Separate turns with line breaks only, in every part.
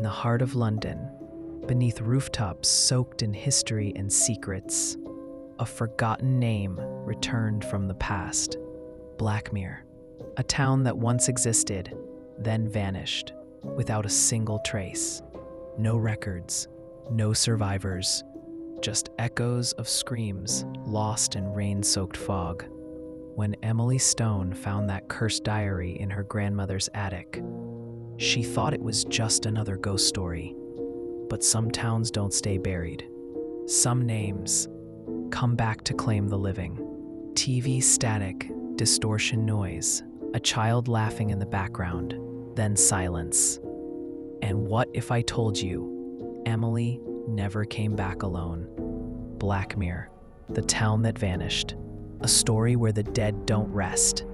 In the heart of London, beneath rooftops soaked in history and secrets, a forgotten name returned from the past. Blackmere, a town that once existed, then vanished, without a single trace. No records, no survivors, just echoes of screams lost in rain-soaked fog. When Emily Stone found that cursed diary in her grandmother's attic, she thought it was just another ghost story. But some towns don't stay buried. Some names come back to claim the living. TV static, distortion noise, a child laughing in the background, then silence. And what if I told you Emily never came back alone? Blackmere, the town that vanished, a story where the dead don't rest,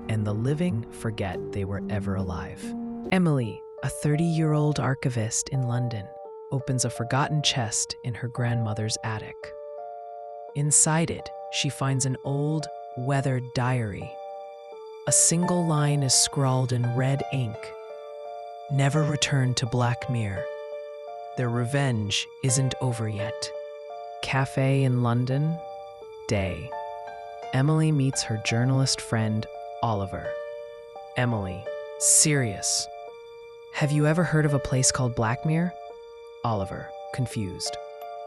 and the living forget they were ever alive. Emily, a 30-year-old archivist in London, opens a forgotten chest in her grandmother's attic. Inside it, she finds an old, weathered diary. A single line is scrawled in red ink. Never return to Blackmere. Their revenge isn't over yet. Cafe in London, day. Emily meets her journalist friend, Oliver. Emily, serious. Have you ever heard of a place called Blackmere? Oliver, confused.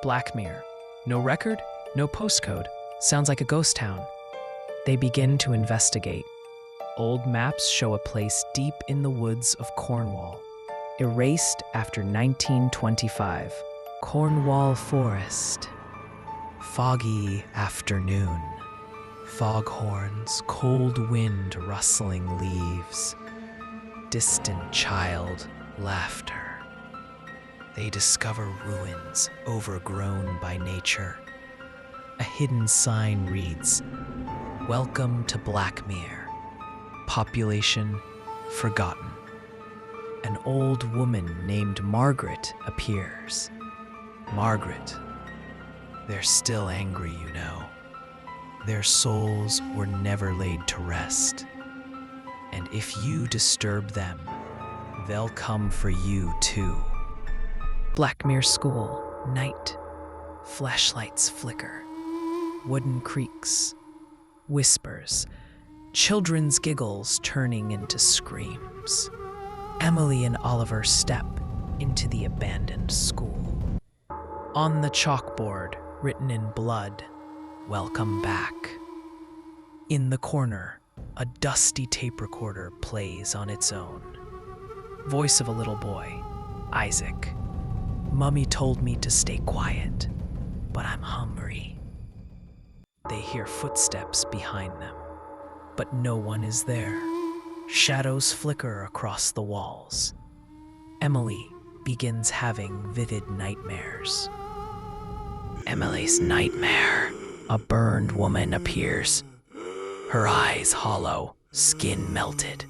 Blackmere. No record? No postcode. Sounds like a ghost town. They begin to investigate. Old maps show a place deep in the woods of Cornwall, erased after 1925. Cornwall Forest. Foggy afternoon. Foghorns, cold wind rustling leaves. Distant child laughter. They discover ruins overgrown by nature. A hidden sign reads, "Welcome to Blackmere. Population forgotten." An old woman named Margaret appears. Margaret. They're still angry, you know. Their souls were never laid to rest. And if you disturb them, they'll come for you too. Blackmere School, night. Flashlights flicker. Wooden creaks. Whispers. Children's giggles turning into screams. Emily and Oliver step into the abandoned school. On the chalkboard, written in blood, "Welcome back." In the corner, a dusty tape recorder plays on its own. Voice of a little boy, Isaac. "Mummy told me to stay quiet, but I'm hungry." They hear footsteps behind them, but no one is there. Shadows flicker across the walls. Emily begins having vivid nightmares. Emily's nightmare. A burned woman appears. Her eyes hollow, skin melted.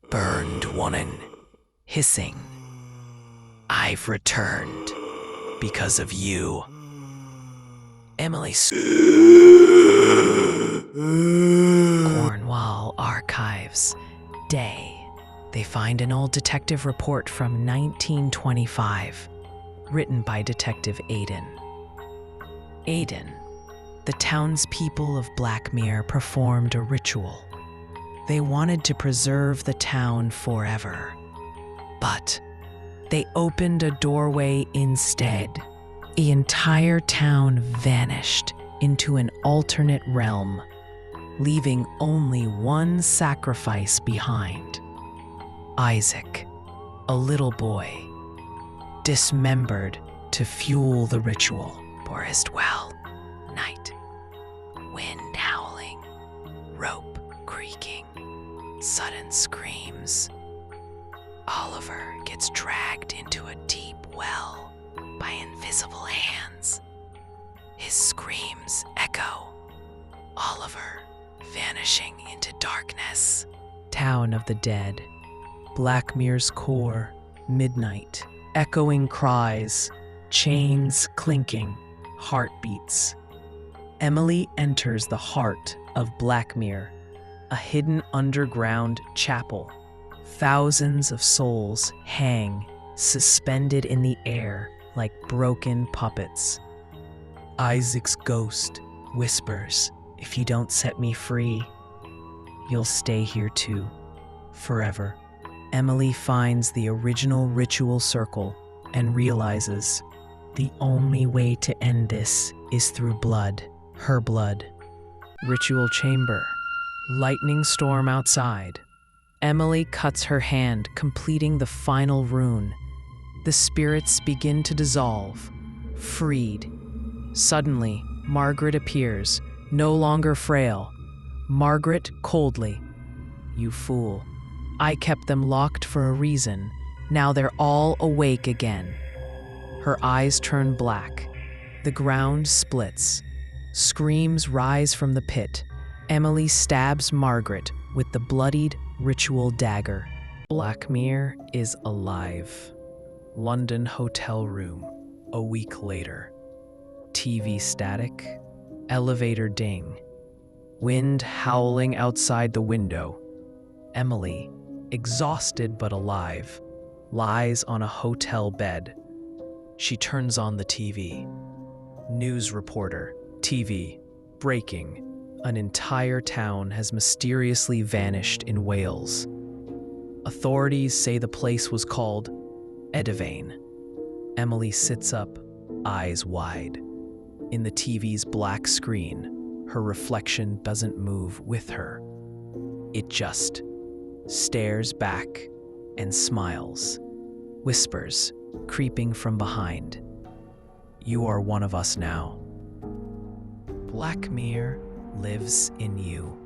Burned woman, hissing. "I've returned because of you." Emily Cornwall Archives, day. They find an old detective report from 1925, written by Detective Aidan. Aidan, the townspeople of Blackmere performed a ritual. They wanted to preserve the town forever. But they opened a doorway instead. The entire town vanished into an alternate realm, leaving only one sacrifice behind. Isaac, a little boy, dismembered to fuel the ritual. Forest well, night, wind howling, rope creaking, sudden screams. Oliver gets dragged into a deep well by invisible hands. His screams echo. Oliver vanishing into darkness. Town of the dead. Blackmere's core, midnight. Echoing cries, chains clinking, heartbeats. Emily enters the heart of Blackmere, a hidden underground chapel. Thousands of souls hang suspended in the air like broken puppets. Isaac's ghost whispers, "If you don't set me free, you'll stay here too, forever." Emily finds the original ritual circle and realizes the only way to end this is through blood, her blood. Ritual chamber. Lightning storm outside. Emily cuts her hand, completing the final rune. The spirits begin to dissolve, freed. Suddenly, Margaret appears, no longer frail. Margaret coldly. "You fool. I kept them locked for a reason. Now they're all awake again." Her eyes turn black. The ground splits. Screams rise from the pit. Emily stabs Margaret with the bloodied ritual dagger. Blackmere is alive. London hotel room. A week later. TV static. Elevator ding. Wind howling outside the window. Emily, exhausted but alive, lies on a hotel bed. She turns on the TV. News reporter. TV. Breaking. An entire town has mysteriously vanished in Wales. Authorities say the place was called Edivane. Emily sits up, eyes wide. In the TV's black screen, her reflection doesn't move with her. It just stares back and smiles, whispers, creeping from behind, "You are one of us now. Blackmere lives in you."